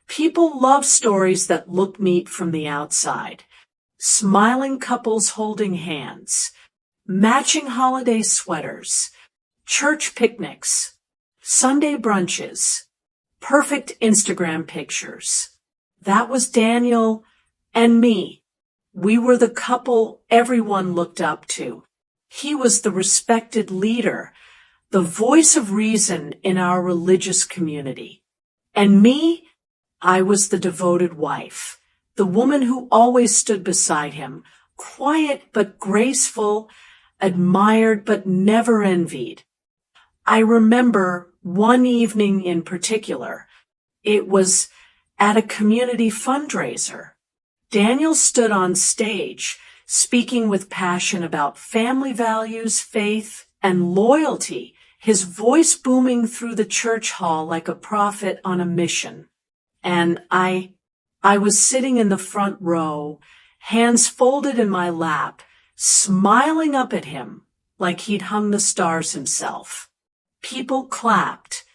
People love stories that look neat from the outside. Smiling couples holding hands, matching holiday sweaters, church picnics, Sunday brunches, perfect Instagram pictures. That was Daniel and me. We were the couple everyone looked up to. He was the respected leader, the voice of reason in our religious community. And me, I was the devoted wife, the woman who always stood beside him, quiet but graceful, admired but never envied. I remember one evening in particular. It was at a community fundraiser. Daniel stood on stage, speaking with passion about family values, faith, and loyalty, his voice booming through the church hall like a prophet on a mission. And I was sitting in the front row, hands folded in my lap, smiling up at him like he'd hung the stars himself. People clapped.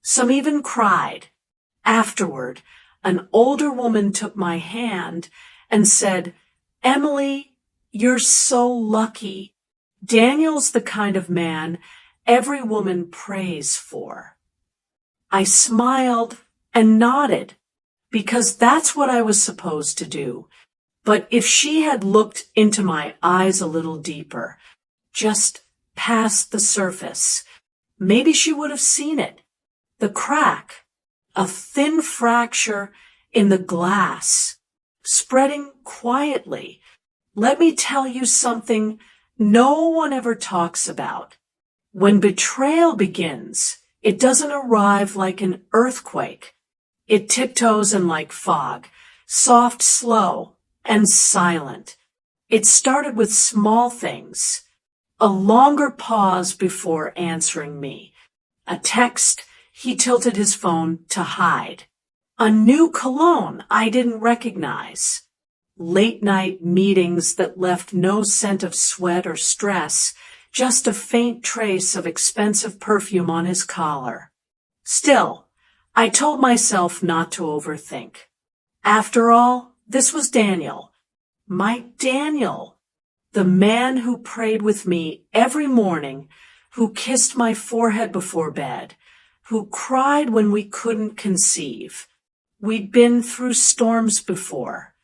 Some even cried. Afterward, an older woman took my hand and said, "Emily, you're so lucky. Daniel's the kind of man every woman prays for." I smiled and nodded because that's what I was supposed to do. But if she had looked into my eyes a little deeper, just past the surface, maybe she would have seen it. The crack, a thin fracture in the glass, spreading quietly. Let me tell you something no one ever talks about. When betrayal begins, it doesn't arrive like an earthquake. It tiptoes in like fog, soft, slow, and silent. It started with small things. A longer pause before answering me. A text he tilted his phone to hide. A new cologne I didn't recognize. Late-night meetings that left no scent of sweat or stress, just a faint trace of expensive perfume on his collar. Still, I told myself not to overthink. After all, this was Daniel. My Daniel. The man who prayed with me every morning, who kissed my forehead before bed, who cried when we couldn't conceive. We'd been through storms before.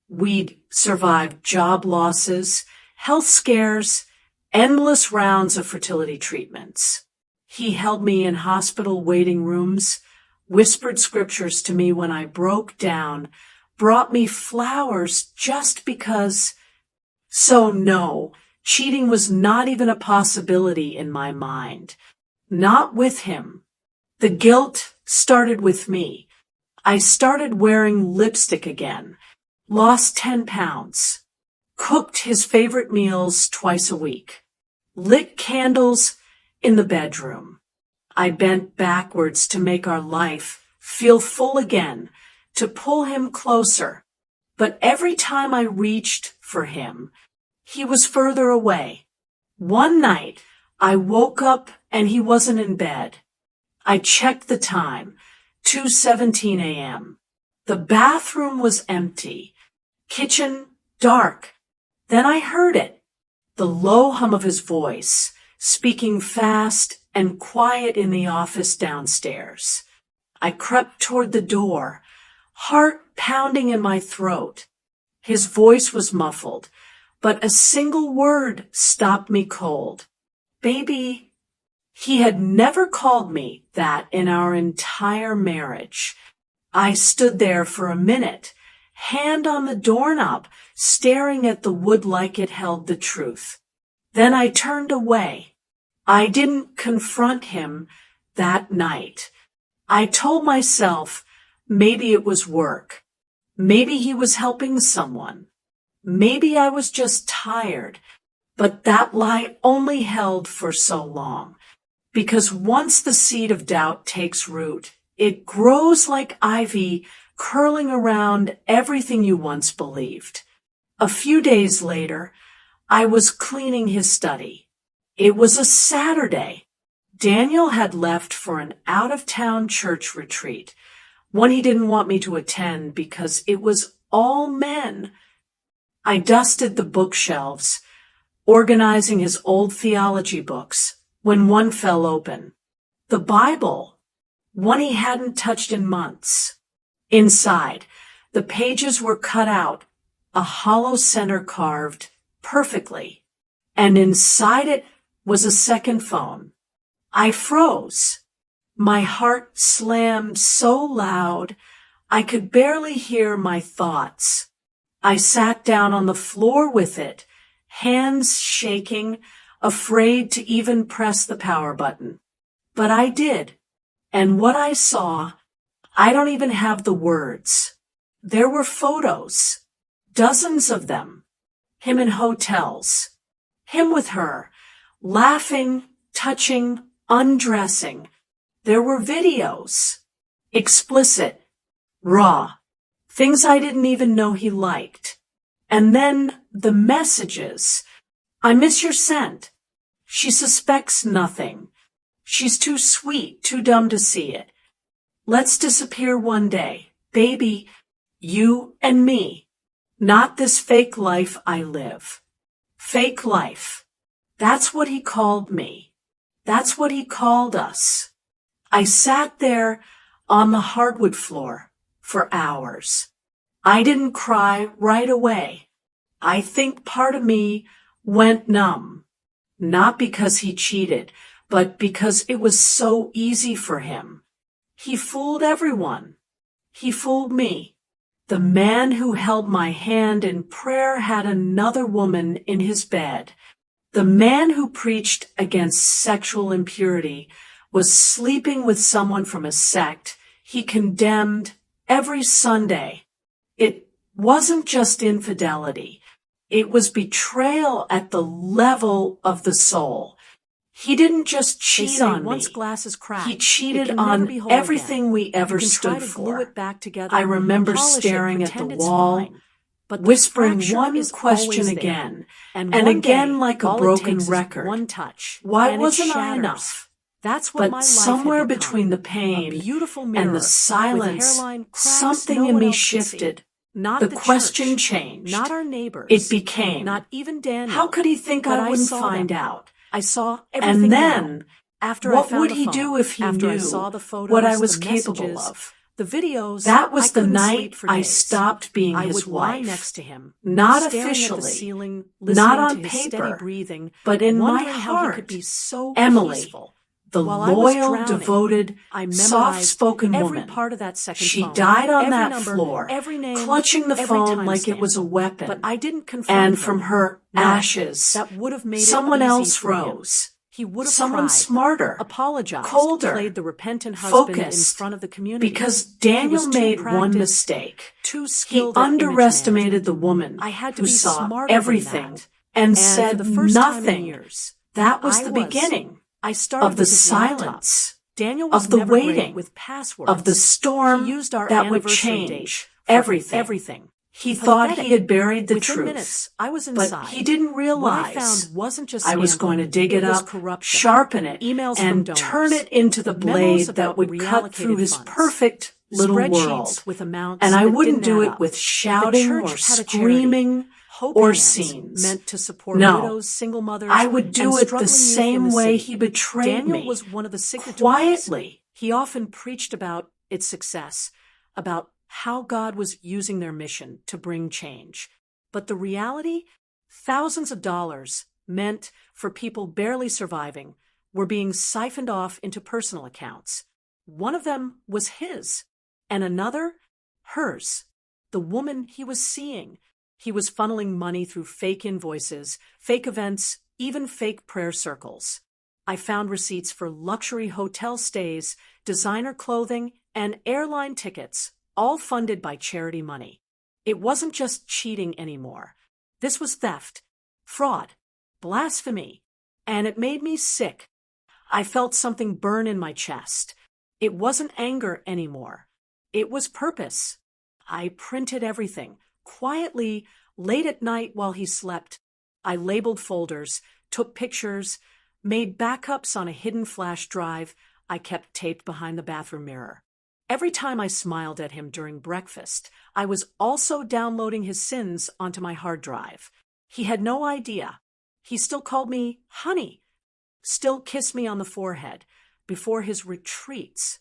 We'd survived job losses, health scares, endless rounds of fertility treatments. He held me in hospital waiting rooms, whispered scriptures to me when I broke down, brought me flowers just because. So no, cheating was not even a possibility in my mind. Not with him. The guilt started with me. I started wearing lipstick again, lost 10 pounds, cooked his favorite meals twice a week, lit candles in the bedroom. I bent backwards to make our life feel full again, to pull him closer. But every time I reached for him, he was further away. One night, I woke up and he wasn't in bed. I checked the time, 2:17 a.m. The bathroom was empty, kitchen dark. Then I heard it, the low hum of his voice, speaking fast and quiet in the office downstairs. I crept toward the door, heart pounding in my throat. His voice was muffled, but a single word stopped me cold. "Baby." He had never called me that in our entire marriage. I stood there for a minute, hand on the doorknob, staring at the wood like it held the truth. Then I turned away. I didn't confront him that night. I told myself maybe it was work. Maybe he was helping someone. Maybe I was just tired. But that lie only held for so long. Because once the seed of doubt takes root, it grows like ivy, curling around everything you once believed. A few days later, I was cleaning his study. It was a Saturday. Daniel had left for an out-of-town church retreat. one he didn't want me to attend because it was all men. I dusted the bookshelves, organizing his old theology books, when one fell open. The Bible, one he hadn't touched in months. Inside, the pages were cut out, a hollow center carved perfectly, and inside it was a second phone. I froze. My heart slammed so loud I could barely hear my thoughts. I sat down on the floor with it, hands shaking, afraid to even press the power button. But I did. And what I saw, I don't even have the words. There were photos, dozens of them. Him in hotels, him with her, laughing, touching, undressing. There were videos, explicit, raw, things I didn't even know he liked. And then the messages. I miss your scent. She suspects nothing. She's too sweet, too dumb to see it. Let's disappear one day. Baby, you and me. Not this fake life I live. Fake life. That's what he called me. That's what he called us. I sat there on the hardwood floor for hours. I didn't cry right away. I think part of me went numb. Not because he cheated, but because it was so easy for him. He fooled everyone. He fooled me. The man who held my hand in prayer had another woman in his bed. The man who preached against sexual impurity was sleeping with someone from a sect he condemned every Sunday. It wasn't just infidelity. It was betrayal at the level of the soul. He didn't just cheat on me. Once glass is cracked, he cheated on everything we ever stood for. I remember staring at the wall, whispering one question again and again like a broken record. One touch. Why wasn't I enough? That's what But my life somewhere had become. between the A pain beautiful and mirror the silence, with hairline cracks something no in one me else could see. shifted. Not The the question church, changed. not our neighbors. It became, not even Daniel. how could he think But I wouldn't saw find them. out? I saw everything. And then, after what I found would the he phone, do if he after I knew saw the photos, what I was the capable messages, of? the videos, That was I the couldn't night sleep for I days. stopped being I his would lie wife. next to him, Not staring at the officially, ceiling, not listening on to his steady paper, breathing, but in my wondering how he heart. could be so Emily, peaceful. the While I was loyal, drowning, devoted, I memorized soft-spoken every woman. part of that second She phone, died on every that number, floor, every name, clutching the every phone like it timestamp. was a weapon. But I didn't confront And him. from her No, ashes, that would have made someone it easy else for him. rose. He would have Someone cried, smarter, apologized, colder, played the repentant husband focused, in front of the community. because He Daniel was too made one practiced, mistake. too He skilled at image underestimated the management. woman I had to who be saw smarter than everything that. and for said the first time in nothing. years, That was I the was. beginning I started of the with his laptop. silence, Daniel was of the never great waiting, with passwords. of the storm He used our that would anniversary date change for everything. everything. He thought he had buried the Within truth, minutes, I was inside. but he didn't What I realize found wasn't just I was scandal, going to dig it was up, corruption, sharpen it, emails from and donors, turn it into the memos blade that about would cut through reallocated his funds, perfect little spreadsheets world. with amounts And I that wouldn't didn't do add it up. with The shouting or church had a charity, screaming Hope or Hands, scenes. meant to support No, widows, single mothers, I would do and it struggling the youth in same the way city. he betrayed Daniel me, was one of the signatories. quietly. He often preached about its success, about how God was using their mission to bring change. But the reality, thousands of dollars meant for people barely surviving were being siphoned off into personal accounts. One of them was his, and another, hers, the woman he was seeing. He was funneling money through fake invoices, fake events, even fake prayer circles. I found receipts for luxury hotel stays, designer clothing, and airline tickets, all funded by charity money. It wasn't just cheating anymore. This was theft, fraud, blasphemy, and it made me sick. I felt something burn in my chest. It wasn't anger anymore. It was purpose. I printed everything, quietly, late at night while he slept. I labeled folders, took pictures, made backups on a hidden flash drive I kept taped behind the bathroom mirror. Every time I smiled at him during breakfast, I was also downloading his sins onto my hard drive. He had no idea. He still called me honey, still kissed me on the forehead before his retreats,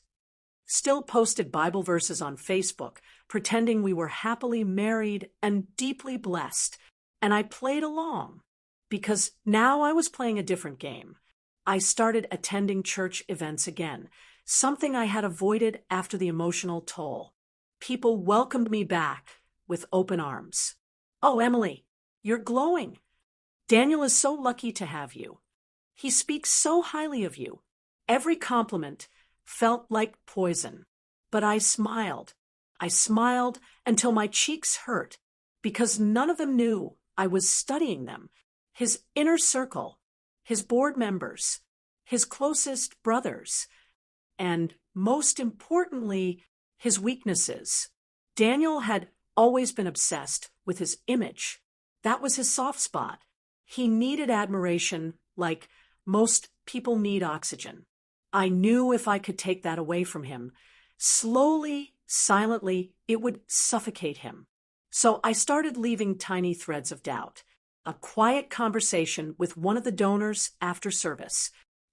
still posted Bible verses on Facebook, pretending we were happily married and deeply blessed. And I played along, because now I was playing a different game. I started attending church events again, something I had avoided after the emotional toll. People welcomed me back with open arms. "Oh, Emily, you're glowing. Daniel is so lucky to have you. He speaks so highly of you." Every compliment felt like poison. But I smiled. I smiled until my cheeks hurt, because none of them knew I was studying them. His inner circle, his board members, his closest brothers, and most importantly, his weaknesses. Daniel had always been obsessed with his image. That was his soft spot. He needed admiration like most people need oxygen. I knew if I could take that away from him, slowly, silently, it would suffocate him. So I started leaving tiny threads of doubt. A quiet conversation with one of the donors after service.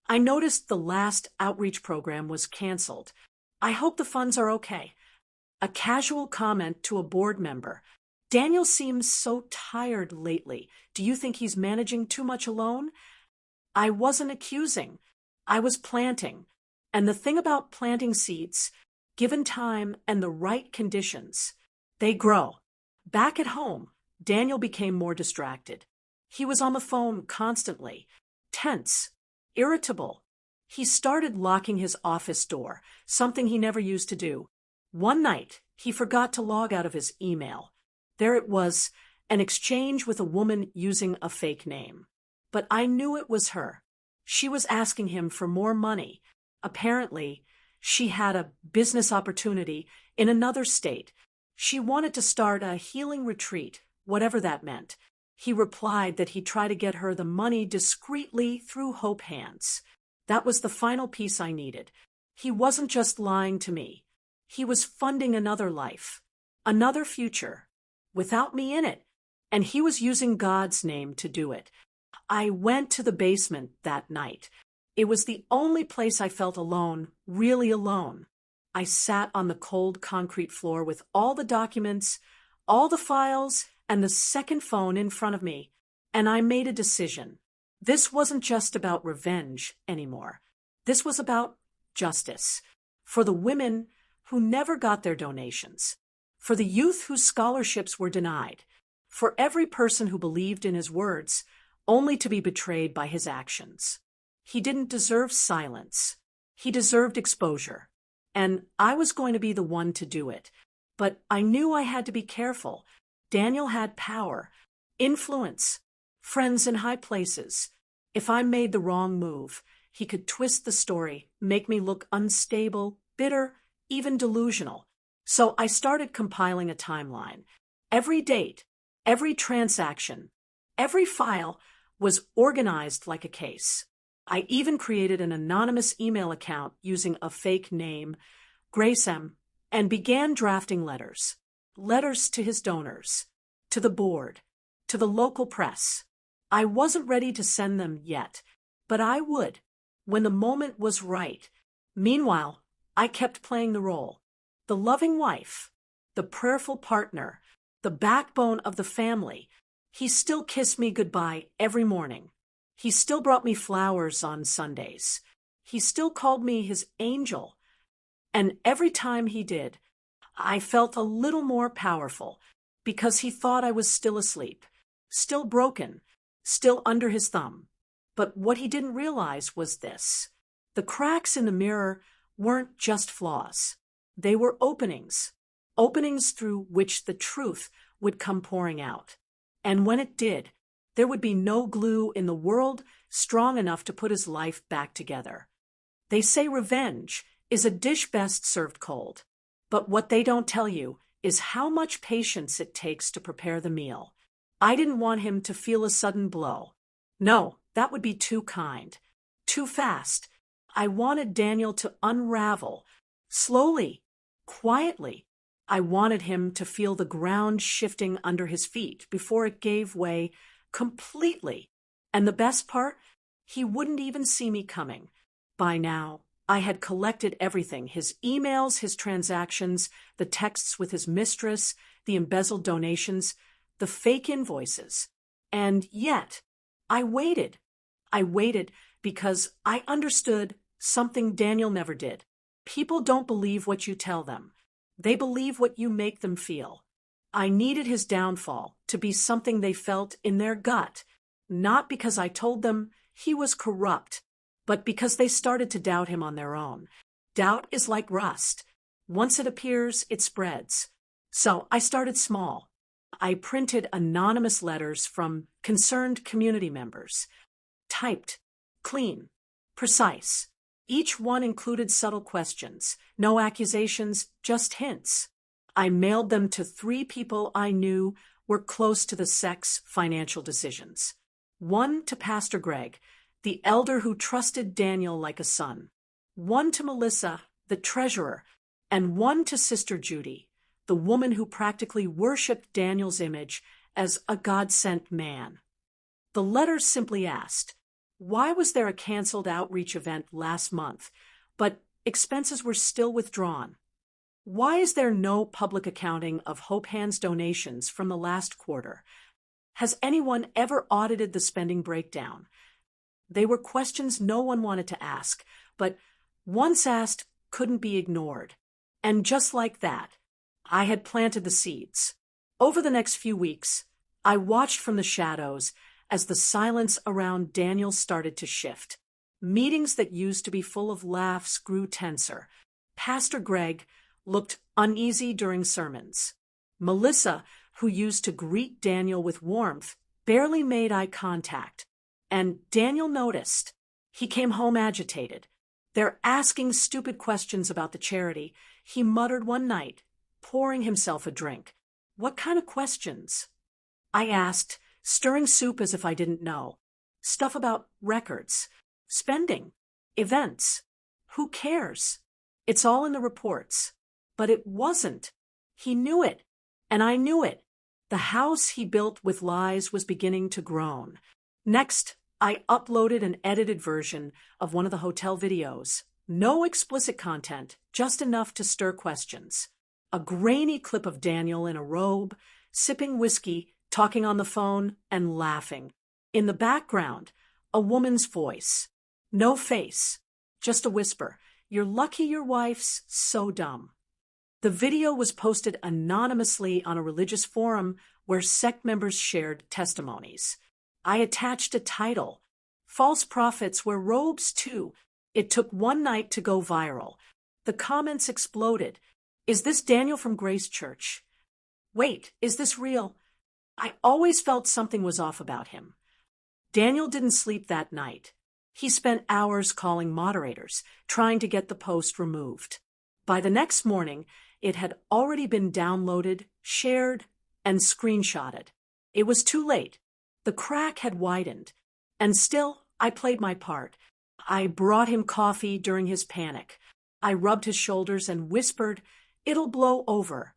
I noticed the last outreach program was canceled. "I hope the funds are okay." A casual comment to a board member. "Daniel seems so tired lately. Do you think he's managing too much alone?" I wasn't accusing. I was planting. And the thing about planting seeds, given time and the right conditions, they grow. Back at home, Daniel became more distracted. He was on the phone constantly, tense, irritable. He started locking his office door, something he never used to do. One night, he forgot to log out of his email. There it was, an exchange with a woman using a fake name. But I knew it was her. She was asking him for more money. Apparently, she had a business opportunity in another state. She wanted to start a healing retreat, whatever that meant. He replied that he'd try to get her the money discreetly through Hope Hands. That was the final piece I needed. He wasn't just lying to me. He was funding another life, another future, without me in it. And he was using God's name to do it. I went to the basement that night. It was the only place I felt alone, really alone. I sat on the cold concrete floor with all the documents, all the files, and the second phone in front of me, and I made a decision. This wasn't just about revenge anymore. This was about justice. For the women who never got their donations, for the youth whose scholarships were denied, for every person who believed in his words, only to be betrayed by his actions. He didn't deserve silence. He deserved exposure. And I was going to be the one to do it. But I knew I had to be careful. Daniel had power, influence, friends in high places. If I made the wrong move, he could twist the story, make me look unstable, bitter, even delusional. So I started compiling a timeline. Every date, every transaction, every file was organized like a case. I even created an anonymous email account using a fake name, Grace M., and began drafting letters. Letters to his donors, to the board, to the local press. I wasn't ready to send them yet, but I would, when the moment was right. Meanwhile, I kept playing the role. The loving wife, the prayerful partner, the backbone of the family. He still kissed me goodbye every morning. He still brought me flowers on Sundays. He still called me his angel. And every time he did, I felt a little more powerful, because he thought I was still asleep, still broken, still under his thumb. But what he didn't realize was this. The cracks in the mirror weren't just flaws. They were openings, openings through which the truth would come pouring out. And when it did, there would be no glue in the world strong enough to put his life back together. They say revenge is a dish best served cold. But what they don't tell you is how much patience it takes to prepare the meal. I didn't want him to feel a sudden blow. No, that would be too kind, too fast. I wanted Daniel to unravel, slowly, Quietly, I wanted him to feel the ground shifting under his feet before it gave way completely. And the best part, he wouldn't even see me coming. By now, I had collected everything: his emails, his transactions, the texts with his mistress, the embezzled donations, the fake invoices. And yet, I waited. I waited because I understood something Daniel never did. People don't believe what you tell them. They believe what you make them feel. I needed his downfall to be something they felt in their gut, not because I told them he was corrupt, but because they started to doubt him on their own. Doubt is like rust. Once it appears, it spreads. So I started small. I printed anonymous letters from concerned community members. Typed, clean, precise. Each one included subtle questions, no accusations, just hints. I mailed them to 3 people I knew were close to the sect's financial decisions. One to Pastor Greg, the elder who trusted Daniel like a son. One to Melissa, the treasurer, and one to Sister Judy, the woman who practically worshipped Daniel's image as a God-sent man. The letters simply asked, why was there a canceled outreach event last month, but expenses were still withdrawn? Why is there no public accounting of Hope Hands donations from the last quarter? Has anyone ever audited the spending breakdown? They were questions no one wanted to ask, but once asked couldn't be ignored. And just like that, I had planted the seeds. Over the next few weeks, I watched from the shadows as the silence around Daniel started to shift. Meetings that used to be full of laughs grew tenser. Pastor Greg looked uneasy during sermons. Melissa, who used to greet Daniel with warmth, barely made eye contact. And Daniel noticed. He came home agitated. They're asking stupid questions about the charity, he muttered one night, pouring himself a drink. What kind of questions? I asked, stirring soup as if I didn't know. Stuff about records, spending, events. Who cares? It's all in the reports. But it wasn't. He knew it, and I knew it. The house he built with lies was beginning to groan. Next, I uploaded an edited version of one of the hotel videos. No explicit content, just enough to stir questions. A grainy clip of Daniel in a robe, sipping whiskey, talking on the phone, and laughing. In the background, a woman's voice. No face, just a whisper. You're lucky your wife's so dumb. The video was posted anonymously on a religious forum where sect members shared testimonies. I attached a title. False prophets wear robes too. It took one night to go viral. The comments exploded. Is this Daniel from Grace Church? Wait, is this real? I always felt something was off about him. Daniel didn't sleep that night. He spent hours calling moderators, trying to get the post removed. By the next morning, it had already been downloaded, shared, and screenshotted. It was too late. The crack had widened. And still, I played my part. I brought him coffee during his panic. I rubbed his shoulders and whispered, "It'll blow over."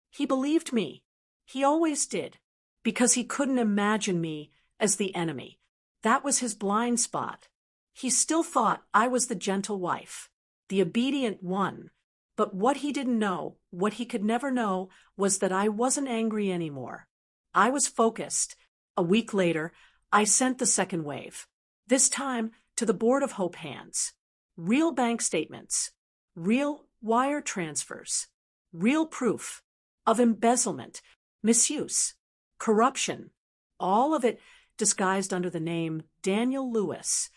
He believed me. He always did, because he couldn't imagine me as the enemy. That was his blind spot. He still thought I was the gentle wife, the obedient one. But what he didn't know, what he could never know, was that I wasn't angry anymore. I was focused. A week later, I sent the second wave. This time to the board of Hope Hands. Real bank statements, real wire transfers, real proof of embezzlement, misuse, corruption, all of it disguised under the name Daniel Lewis.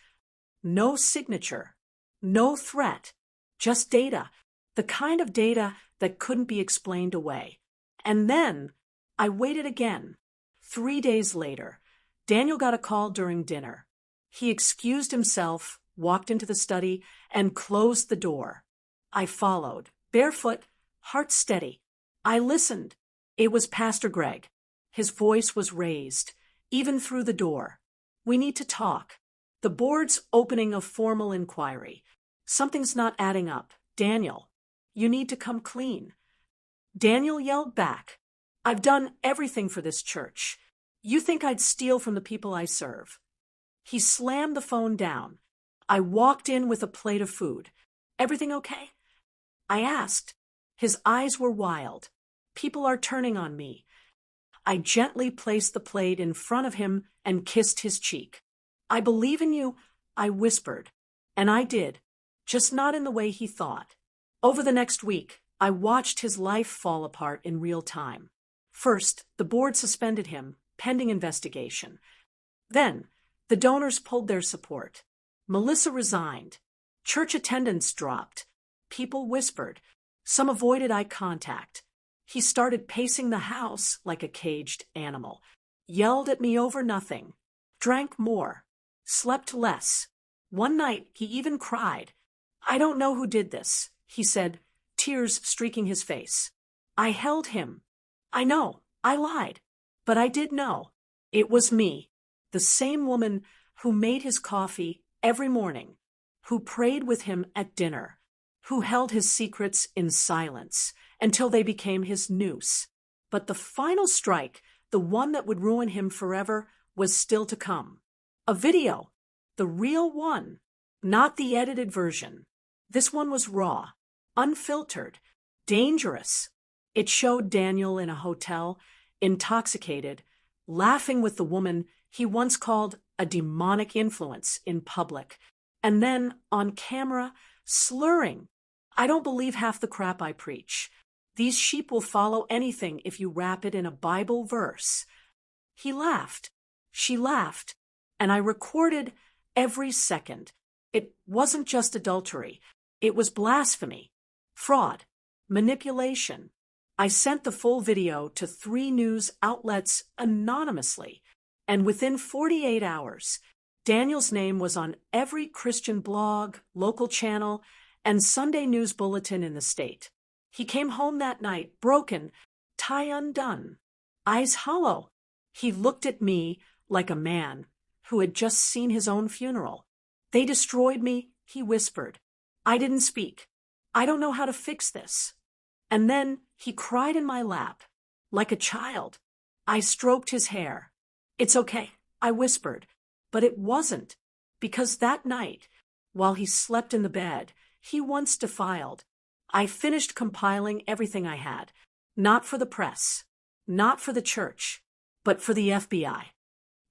No signature, no threat, just data, the kind of data that couldn't be explained away. And then I waited again. 3 days later, Daniel got a call during dinner. He excused himself, walked into the study, and closed the door. I followed, barefoot, heart steady. I listened. It was Pastor Greg. His voice was raised, even through the door. "We need to talk. The board's opening a formal inquiry. Something's not adding up. Daniel, You need to come clean." Daniel yelled back, "I've done everything for this church. You think I'd steal from the people I serve?" He slammed the phone down. I walked in with a plate of food. "Everything okay?" I asked. His eyes were wild. "People are turning on me." I gently placed the plate in front of him and kissed his cheek. "I believe in you," I whispered. And I did, just not in the way he thought. Over the next week, I watched his life fall apart in real time. First, the board suspended him, pending investigation. Then, the donors pulled their support. Melissa resigned. Church attendance dropped. People whispered. Some avoided eye contact. He started pacing the house like a caged animal. Yelled at me over nothing. Drank more. Slept less. One night, he even cried. "I don't know who did this," he said, tears streaking his face. I held him. "I know, I lied. But I did know. It was me. The same woman who made his coffee every morning, who prayed with him at dinner, who held his secrets in silence until they became his noose. But the final strike, the one that would ruin him forever, was still to come. A video. The real one. Not the edited version. This one was raw, unfiltered, dangerous. It showed Daniel in a hotel, intoxicated, laughing with the woman he once called a demonic influence in public, and then, on camera, slurring. "I don't believe half the crap I preach. These sheep will follow anything if you wrap it in a Bible verse." He laughed. She laughed. And I recorded every second. It wasn't just adultery. It was blasphemy, fraud, manipulation. I sent the full video to 3 news outlets anonymously, and within 48 hours, Daniel's name was on every Christian blog, local channel, and Sunday news bulletin in the state. He came home that night, broken, tie undone, eyes hollow. He looked at me like a man who had just seen his own funeral. "They destroyed me," he whispered. "I didn't speak. I don't know how to fix this." And then he cried in my lap, like a child. I stroked his hair. "It's okay," I whispered. But it wasn't, because that night, while he slept in the bed he once defiled, I finished compiling everything I had, not for the press, not for the church, but for the FBI.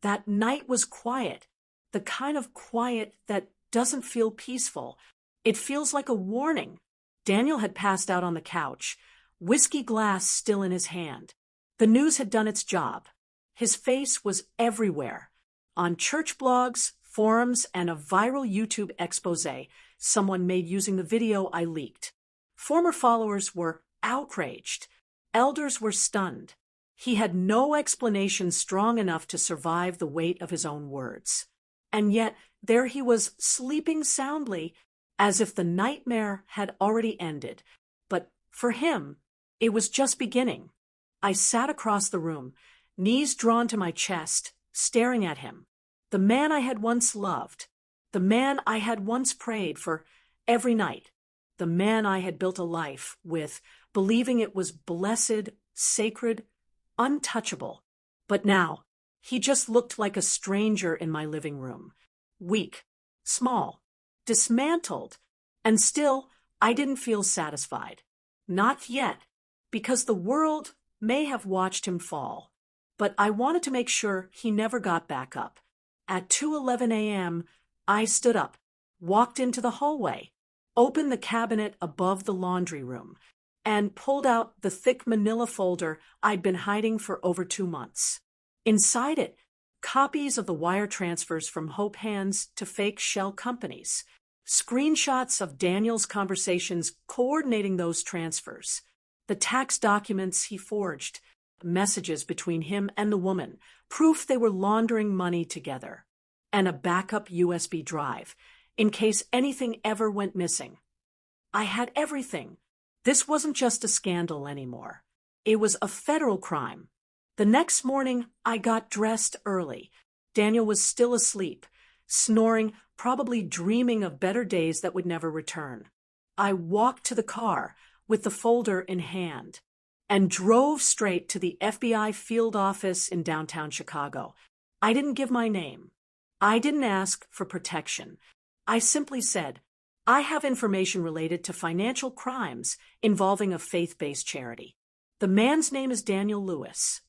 That night was quiet, the kind of quiet that doesn't feel peaceful. It feels like a warning. Daniel had passed out on the couch, whiskey glass still in his hand. The news had done its job. His face was everywhere, on church blogs, forums, and a viral YouTube expose someone made using the video I leaked. Former followers were outraged. Elders were stunned. He had no explanation strong enough to survive the weight of his own words. And yet, there he was, sleeping soundly, as if the nightmare had already ended. But for him, it was just beginning. I sat across the room, knees drawn to my chest, staring at him. The man I had once loved. The man I had once prayed for every night. The man I had built a life with, believing it was blessed, sacred, untouchable. But now, he just looked like a stranger in my living room. Weak, small, dismantled. And still, I didn't feel satisfied. Not yet, because the world may have watched him fall. But I wanted to make sure he never got back up. At 2:11 a.m., I stood up, walked into the hallway, opened the cabinet above the laundry room, and pulled out the thick manila folder I'd been hiding for over 2 months. Inside it, copies of the wire transfers from Hope Hands to fake shell companies, screenshots of Daniel's conversations coordinating those transfers, the tax documents he forged, messages between him and the woman, proof they were laundering money together, and a backup USB drive, in case anything ever went missing. I had everything. This wasn't just a scandal anymore. It was a federal crime. The next morning, I got dressed early. Daniel was still asleep, snoring, probably dreaming of better days that would never return. I walked to the car, with the folder in hand, and drove straight to the FBI field office in downtown Chicago. I didn't give my name. I didn't ask for protection. I simply said, I have information related to financial crimes involving a faith-based charity. The man's name is Daniel Lewis.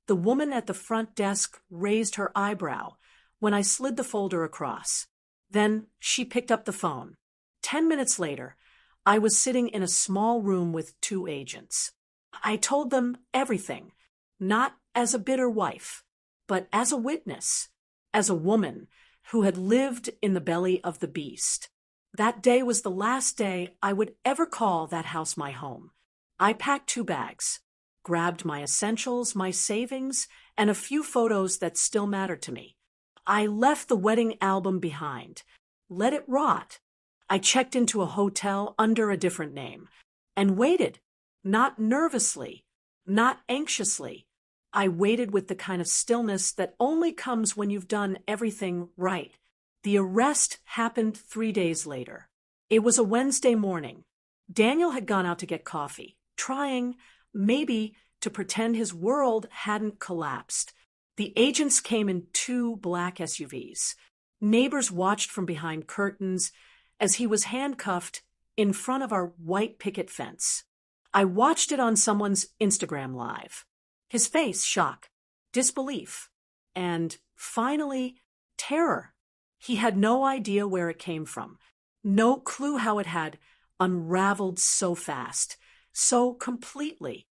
The woman at the front desk raised her eyebrow when I slid the folder across. Then she picked up the phone. 10 minutes later, I was sitting in a small room with 2 agents. I told them everything, not as a bitter wife, but as a witness, as a woman who had lived in the belly of the beast. That day was the last day I would ever call that house my home. I packed 2 bags, grabbed my essentials, my savings, and a few photos that still mattered to me. I left the wedding album behind, let it rot. I checked into a hotel under a different name and waited, not nervously, not anxiously. I waited with the kind of stillness that only comes when you've done everything right. The arrest happened 3 days later. It was a Wednesday morning. Daniel had gone out to get coffee, trying, maybe, to pretend his world hadn't collapsed. The agents came in 2 black SUVs. Neighbors watched from behind curtains as he was handcuffed in front of our white picket fence. I watched it on someone's Instagram live. His face, shock, disbelief, and finally, terror. He had no idea where it came from, no clue how it had unraveled so fast, so completely.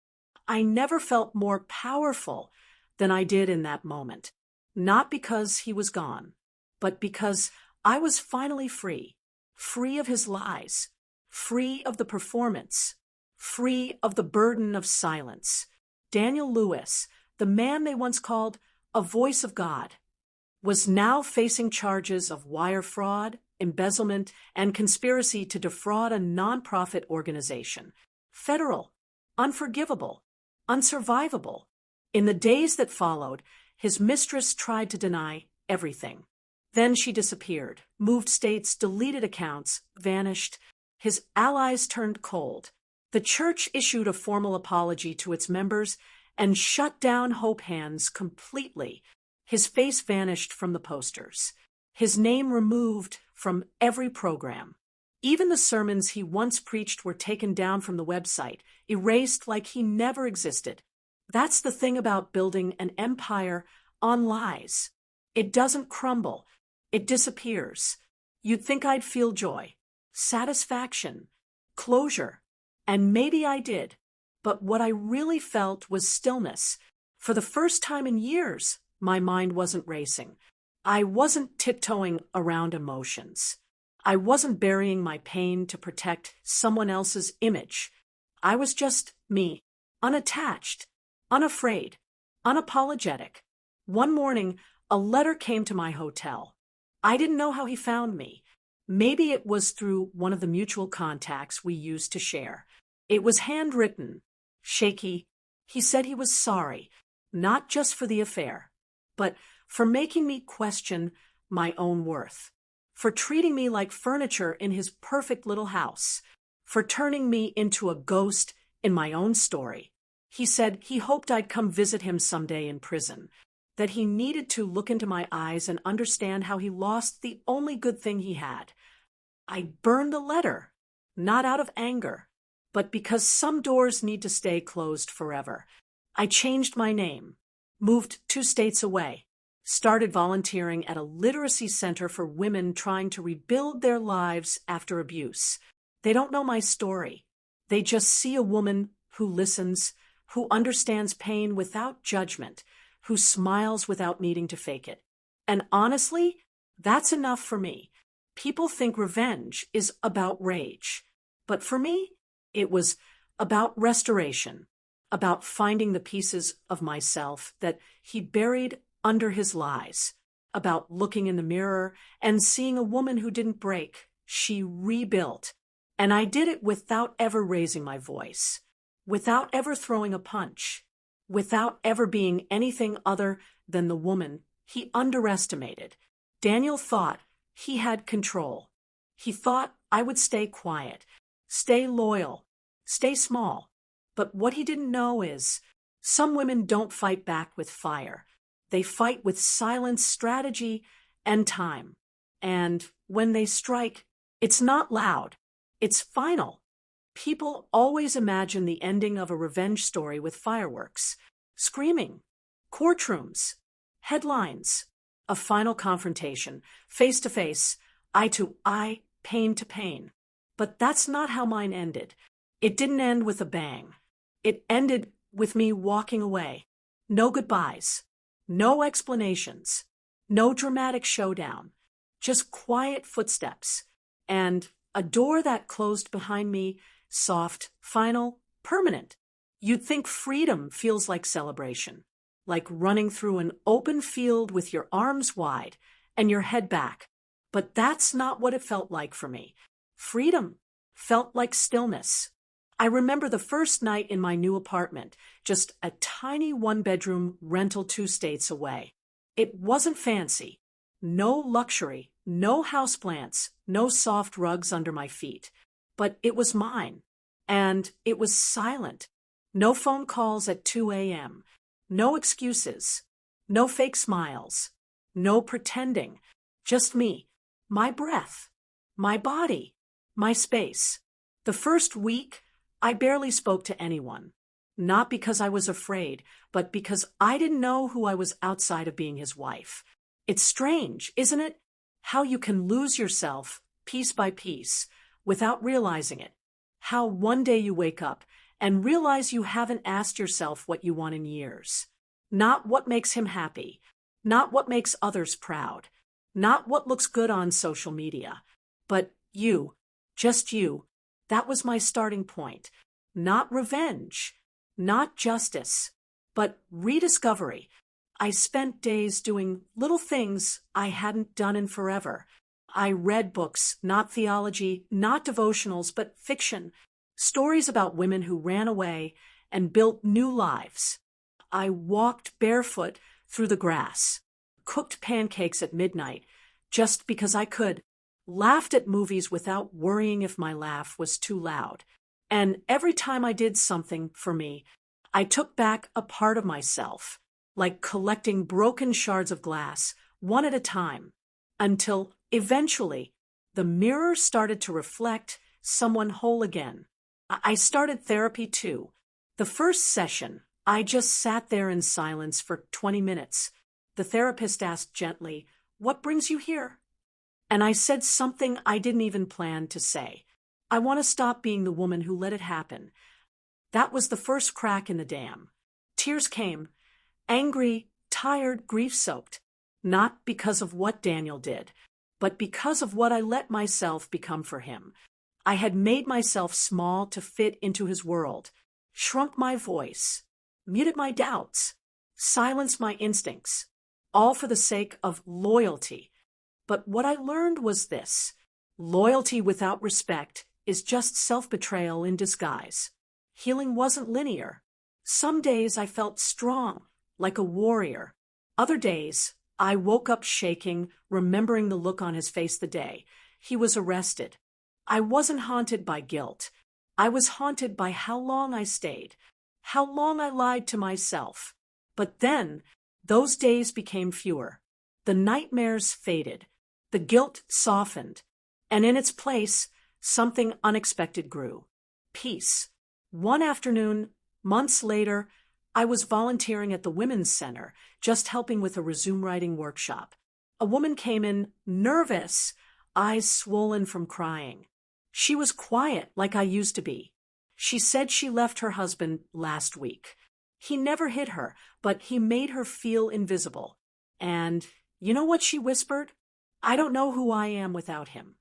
I never felt more powerful than I did in that moment, not because he was gone, but because I was finally free, free of his lies, free of the performance, free of the burden of silence. Daniel Lewis, the man they once called a voice of God, was now facing charges of wire fraud, embezzlement, and conspiracy to defraud a nonprofit organization. Federal, unforgivable, unsurvivable. In the days that followed, his mistress tried to deny everything. Then she disappeared, moved states, deleted accounts, vanished. His allies turned cold. The church issued a formal apology to its members and shut down Hope Hands completely. His face vanished from the posters. His name removed from every program. Even the sermons he once preached were taken down from the website, erased like he never existed. That's the thing about building an empire on lies. It doesn't crumble. It disappears. You'd think I'd feel joy, satisfaction, closure. And maybe I did. But what I really felt was stillness. For the first time in years, my mind wasn't racing. I wasn't tiptoeing around emotions. I wasn't burying my pain to protect someone else's image. I was just me, unattached, unafraid, unapologetic. One morning, a letter came to my hotel. I didn't know how he found me. Maybe it was through one of the mutual contacts we used to share. It was handwritten, shaky. He said he was sorry, not just for the affair, but for making me question my own worth, for treating me like furniture in his perfect little house, for turning me into a ghost in my own story. He said he hoped I'd come visit him someday in prison, that he needed to look into my eyes and understand how he lost the only good thing he had. I burned the letter, not out of anger, but because some doors need to stay closed forever. I changed my name, moved 2 states away, started volunteering at a literacy center for women trying to rebuild their lives after abuse. They don't know my story. They just see a woman who listens, who understands pain without judgment, who smiles without needing to fake it. And honestly, that's enough for me. People think revenge is about rage. But for me, it was about restoration, about finding the pieces of myself that he buried under his lies, about looking in the mirror and seeing a woman who didn't break. She rebuilt. And I did it without ever raising my voice, without ever throwing a punch, without ever being anything other than the woman he underestimated. Daniel thought he had control. He thought I would stay quiet, stay loyal, Stay small. But what he didn't know is some women don't fight back with fire. They fight with silence, strategy, and time. And when they strike, it's not loud. It's final. People always imagine the ending of a revenge story with fireworks, screaming, courtrooms, headlines, a final confrontation, face to face, eye to eye, pain to pain. But that's not how mine ended. It didn't end with a bang. It ended with me walking away. No goodbyes, no explanations, no dramatic showdown, just quiet footsteps, and a door that closed behind me, soft, final, permanent. You'd think freedom feels like celebration, like running through an open field with your arms wide and your head back. But that's not what it felt like for me. Freedom felt like stillness. I remember the first night in my new apartment, just a tiny one-bedroom rental 2 states away. It wasn't fancy. No luxury, no houseplants, no soft rugs under my feet. But it was mine. And it was silent. No phone calls at 2 a.m. No excuses. No fake smiles. No pretending. Just me. My breath. My body. My space. The first week, I barely spoke to anyone. Not because I was afraid, but because I didn't know who I was outside of being his wife. It's strange, isn't it? How you can lose yourself, piece by piece, without realizing it. How one day you wake up and realize you haven't asked yourself what you want in years. Not what makes him happy. Not what makes others proud. Not what looks good on social media. But you, just you. That was my starting point. Not revenge. Not justice. But rediscovery. I spent days doing little things I hadn't done in forever. I read books, not theology, not devotionals, but fiction. Stories about women who ran away and built new lives. I walked barefoot through the grass, cooked pancakes at midnight just because I could, laughed at movies without worrying if my laugh was too loud. And every time I did something for me, I took back a part of myself, like collecting broken shards of glass, one at a time, until eventually the mirror started to reflect someone whole again. I started therapy too. The first session, I just sat there in silence for 20 minutes. The therapist asked gently, "What brings you here?" And I said something I didn't even plan to say. I want to stop being the woman who let it happen. That was the first crack in the dam. Tears came, angry, tired, grief-soaked, not because of what Daniel did, but because of what I let myself become for him. I had made myself small to fit into his world, shrunk my voice, muted my doubts, silenced my instincts, all for the sake of loyalty. But what I learned was this: loyalty without respect is just self-betrayal in disguise. Healing wasn't linear. Some days I felt strong, like a warrior. Other days, I woke up shaking, remembering the look on his face the day he was arrested. I wasn't haunted by guilt. I was haunted by how long I stayed, how long I lied to myself. But then, those days became fewer. The nightmares faded. The guilt softened. And in its place, something unexpected grew. Peace. One afternoon, months later, I was volunteering at the Women's Center, just helping with a resume writing workshop. A woman came in, nervous, eyes swollen from crying. She was quiet, like I used to be. She said she left her husband last week. He never hit her, but he made her feel invisible. And you know what she whispered? "I don't know who I am without him."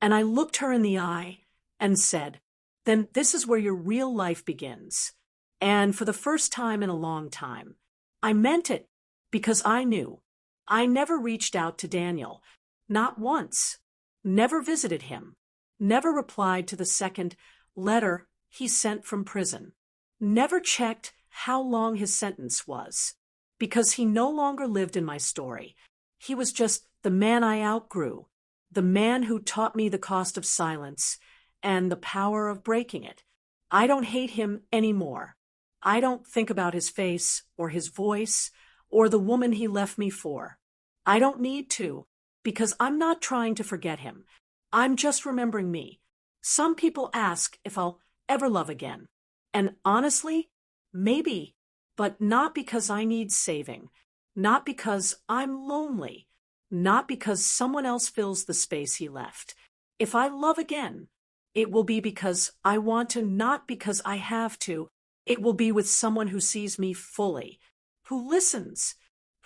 And I looked her in the eye and said, "Then this is where your real life begins." And for the first time in a long time, I meant it, because I knew. I never reached out to Daniel, not once, never visited him, never replied to the second letter he sent from prison, never checked how long his sentence was, because he no longer lived in my story. He was just the man I outgrew, the man who taught me the cost of silence and the power of breaking it. I don't hate him anymore. I don't think about his face or his voice or the woman he left me for. I don't need to, because I'm not trying to forget him. I'm just remembering me. Some people ask if I'll ever love again. And honestly, maybe, but not because I need saving, not because I'm lonely, not because someone else fills the space he left. If I love again, it will be because I want to, not because I have to. It will be with someone who sees me fully, who listens,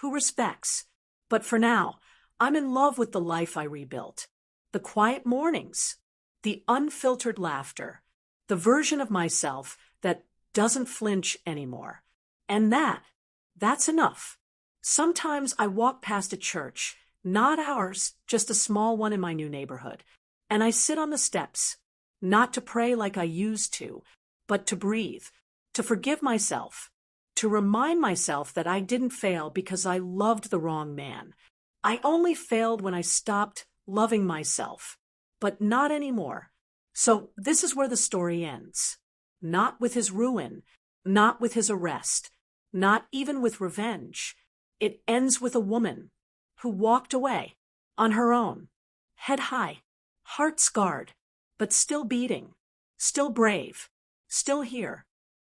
who respects. But for now, I'm in love with the life I rebuilt. The quiet mornings, the unfiltered laughter, the version of myself that doesn't flinch anymore. And that's enough. Sometimes I walk past a church, not ours, just a small one in my new neighborhood, and I sit on the steps, not to pray like I used to, but to breathe, to forgive myself, to remind myself that I didn't fail because I loved the wrong man. I only failed when I stopped loving myself, but not anymore. So this is where the story ends. Not with his ruin, not with his arrest, not even with revenge. It ends with a woman who walked away on her own, head high, heart scarred, but still beating, still brave, still here.